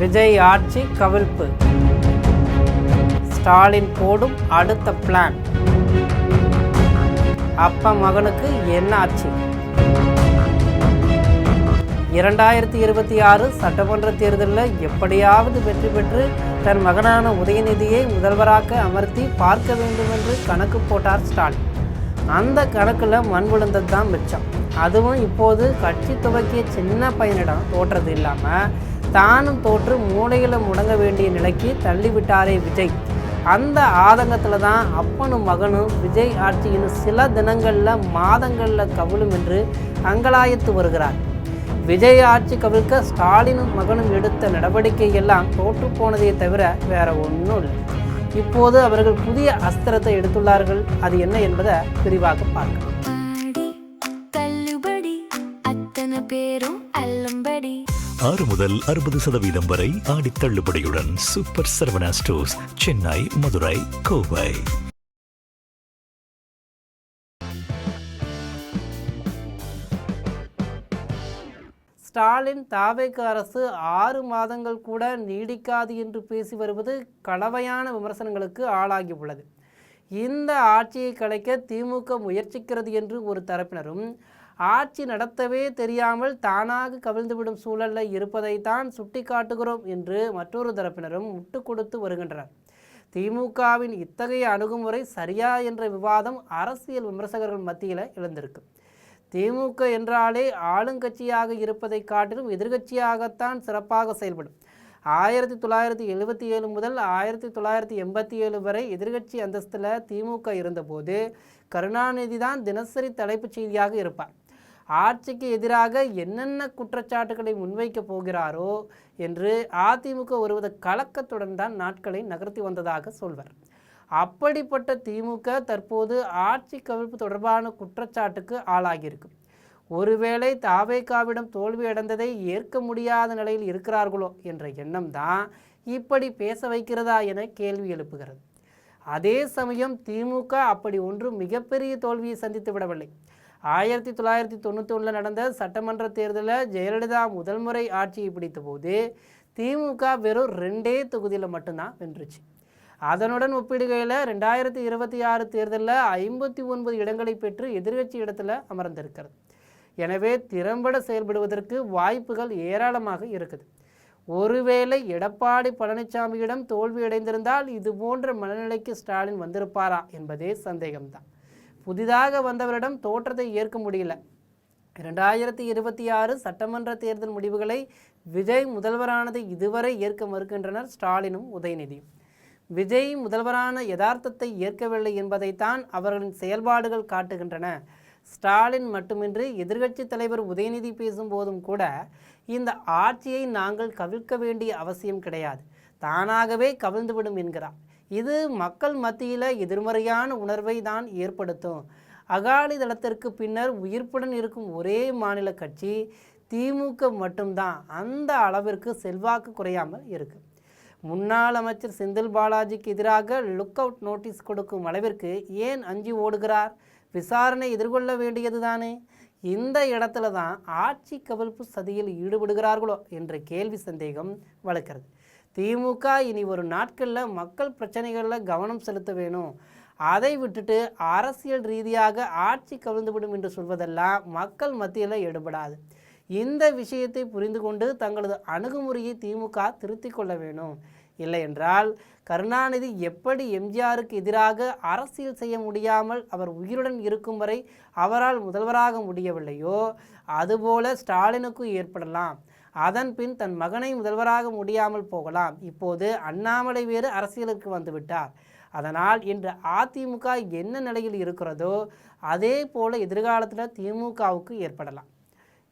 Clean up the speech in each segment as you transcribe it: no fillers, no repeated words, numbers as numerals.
விஜய் ஆட்சி கவிழ்ப்பு, ஸ்டாலின் போடும் அடுத்த பிளான். அப்பா மகனுக்கு என்ன ஆட்சி? 2026 சட்டமன்ற தேர்தலில் எப்படியாவது வெற்றி பெற்று தன் மகனான உதயநிதியை முதல்வராக அமர்த்தி பார்க்க வேண்டும் என்று கணக்கு போட்டார் ஸ்டாலின். அந்த கணக்கில் மண் விழுந்தது தான் மிச்சம். அதுவும் இப்போது கட்சி துவக்கிய சின்ன பையனிடம் தோற்றது இல்லாமல் தானும் தோற்று மூளையில் முடங்க வேண்டிய நிலைக்கு தள்ளிவிட்டாரே விஜய். அந்த ஆதங்கத்தில் தான் அப்பனும் மகனும் விஜய் ஆட்சியின் சில தினங்களில் மாதங்களில் கவிழும் என்று அங்கலாய்த்து வருகிறார். விஜய் ஆட்சி கவிழ்க்க ஸ்டாலினும் மகனும் எடுத்த நடவடிக்கை எல்லாம் தோற்று போனதை தவிர வேற ஒன்றும் இல்லை. இப்போது அவர்கள் புதிய அஸ்திரத்தை எடுத்துள்ளார்கள். அது என்ன என்பதை விரிவாக பார்க்கலாம். 6 முதல் 60% வரை ஆடி தள்ளுபடியுடன் சூப்பர் சரவணா ஸ்டோர்ஸ், சென்னை, மதுரை, கோவை. ஸ்டாலின் தாவேக அரசு 6 மாதங்கள் கூட நீடிக்காது என்று பேசி வருவது கலவையான விமர்சனங்களுக்கு ஆளாகி உள்ளது. இந்த ஆட்சியை கலைக்க திமுக முயற்சிக்கிறது என்று ஒரு தரப்பினரும், ஆட்சி நடத்தவே தெரியாமல் தானாக கவிழ்ந்துவிடும் சூழலில் இருப்பதைத்தான் சுட்டி காட்டுகிறோம் என்று மற்றொரு தரப்பினரும் முட்டு கொடுத்து வருகின்றனர். திமுகவின் இத்தகைய அணுகுமுறை சரியா என்ற விவாதம் அரசியல் விமர்சகர்கள் மத்தியில் எழுந்திருக்கு. திமுக என்றாலே ஆளுங்கட்சியாக இருப்பதை காட்டிலும் எதிர்கட்சியாகத்தான் சிறப்பாக செயல்படும். 1977 முதல் 1987 வரை எதிர்கட்சி அந்தஸ்தில் திமுக இருந்தபோது கருணாநிதி தான் தினசரி தலைப்புச் செய்தியாக இருப்பார். ஆட்சிக்கு எதிராக என்னென்ன குற்றச்சாட்டுகளை முன்வைக்கப் போகிறாரோ என்று அதிமுக ஒருவித கலக்கத்துடன் தான் நாட்களை நகர்த்தி வந்ததாக சொல்வர். அப்படிப்பட்ட திமுக தற்போது ஆட்சி கவிழ்ப்பு தொடர்பான குற்றச்சாட்டுக்கு ஆளாகியிருக்கு. ஒருவேளை தாவேகாவிடம் தோல்வி அடைந்ததை ஏற்க முடியாத நிலையில் இருக்கிறார்களோ என்ற எண்ணம் தான் இப்படி பேச வைக்கிறதா என கேள்வி எழுப்புகிறது. அதே சமயம் திமுக அப்படி ஒன்றும் மிகப்பெரிய தோல்வியை சந்தித்து விடவில்லை. 1991 நடந்த சட்டமன்ற தேர்தலில் ஜெயலலிதா முதல் முறை ஆட்சியை பிடித்த போது திமுக வெறும் 2 தொகுதியில் மட்டும்தான் வென்றுச்சு. அதனுடன் ஒப்பிடுகையில் 2026 தேர்தலில் 59 இடங்களை பெற்று எதிர்கட்சி இடத்துல அமர்ந்திருக்கிறது. எனவே திறம்பட செயல்படுவதற்கு வாய்ப்புகள் ஏராளமாக இருக்குது. ஒருவேளை எடப்பாடி பழனிசாமியிடம் தோல்வியடைந்திருந்தால் இது போன்ற மனநிலைக்கு ஸ்டாலின் வந்திருப்பாரா என்பதே சந்தேகம்தான். புதிதாக வந்தவரிடம் தோற்றத்தை ஏற்க முடியல. 2026 சட்டமன்ற தேர்தல் முடிவுகளை விஜய் முதல்வரானது இதுவரை ஏற்க மறுக்கின்றனர் ஸ்டாலினும் உதயநிதியும். விஜய் முதல்வரான யதார்த்தத்தை ஏற்கவில்லை என்பதைத்தான் அவர்களின் செயல்பாடுகள் காட்டுகின்றன. ஸ்டாலின் மட்டுமின்றி எதிர்க்கட்சி தலைவர் உதயநிதி பேசும்போதும் கூட இந்த ஆட்சியை நாங்கள் கவிழ்க்க வேண்டிய அவசியம் கிடையாது, தானாகவே கவிழ்ந்துவிடும் என்கிறார். இது மக்கள் மத்தியில் எதிர்மறையான உணர்வை தான் ஏற்படுத்தும். அகாலி தளத்திற்கு பின்னர் உயிர்ப்புடன் இருக்கும் ஒரே மாநில கட்சி திமுக மட்டும்தான் அந்த அளவிற்கு செல்வாக்கு குறையாமல் இருக்கு. முன்னாள் அமைச்சர் செந்தில் பாலாஜிக்கு எதிராக லுக் அவுட் நோட்டீஸ் கொடுக்கும் அளவிற்கு ஏன் அஞ்சி ஓடுகிறார்? விசாரணை எதிர்கொள்ள வேண்டியது தானே. இந்த இடத்துல தான் ஆட்சி கவிழ்ப்பு சதியில் ஈடுபடுகிறார்களோ என்ற கேள்வி சந்தேகம் வளர்க்கிறது. திமுக இனி ஒரு நாட்களில் மக்கள் பிரச்சனைகளில் கவனம் செலுத்த வேணும். அதை விட்டுட்டு அரசியல் ரீதியாக ஆட்சி கவிழ்ந்துவிடும் என்று சொல்வதெல்லாம் மக்கள் மத்தியில் எடுபடாது. இந்த விஷயத்தை புரிந்து கொண்டு தங்களது அணுகுமுறையை திமுக திருத்தி கொள்ள வேணும். இல்லை என்றால் கருணாநிதி எப்படி எம்ஜிஆருக்கு எதிராக அரசியல் செய்ய முடியாமல் அவர் உயிருடன் இருக்கும் வரை அவரால் முதல்வராக முடியவில்லையோ அதுபோல ஸ்டாலினுக்கும் ஏற்படலாம். அதன் பின் தன் மகனை முதல்வராக முடியாமல் போகலாம். இப்போது அண்ணாமலை வேறு அரசியலுக்கு வந்துவிட்டார். அதனால் இன்று அதிமுக என்ன நிலையில் இருக்கிறதோ அதே போல எதிர்காலத்தில் திமுகவுக்கு ஏற்படலாம்.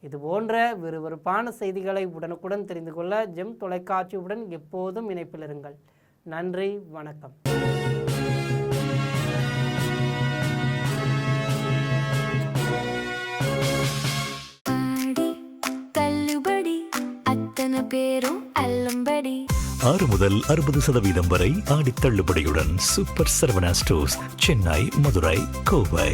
இது போன்ற விறுவிறுப்பான செய்திகளை உடனுக்குடன் தெரிந்து கொள்ள ஜெம் தொலைக்காட்சியுடன் எப்போதும் இணைப்பில் இருங்கள். நன்றி, வணக்கம். பேரும் அல்லம்படி 6 முதல் 60% வரை ஆடி தள்ளுபடியுடன் சூப்பர் சரவணா ஸ்டோர்ஸ், சென்னை, மதுரை, கோவை.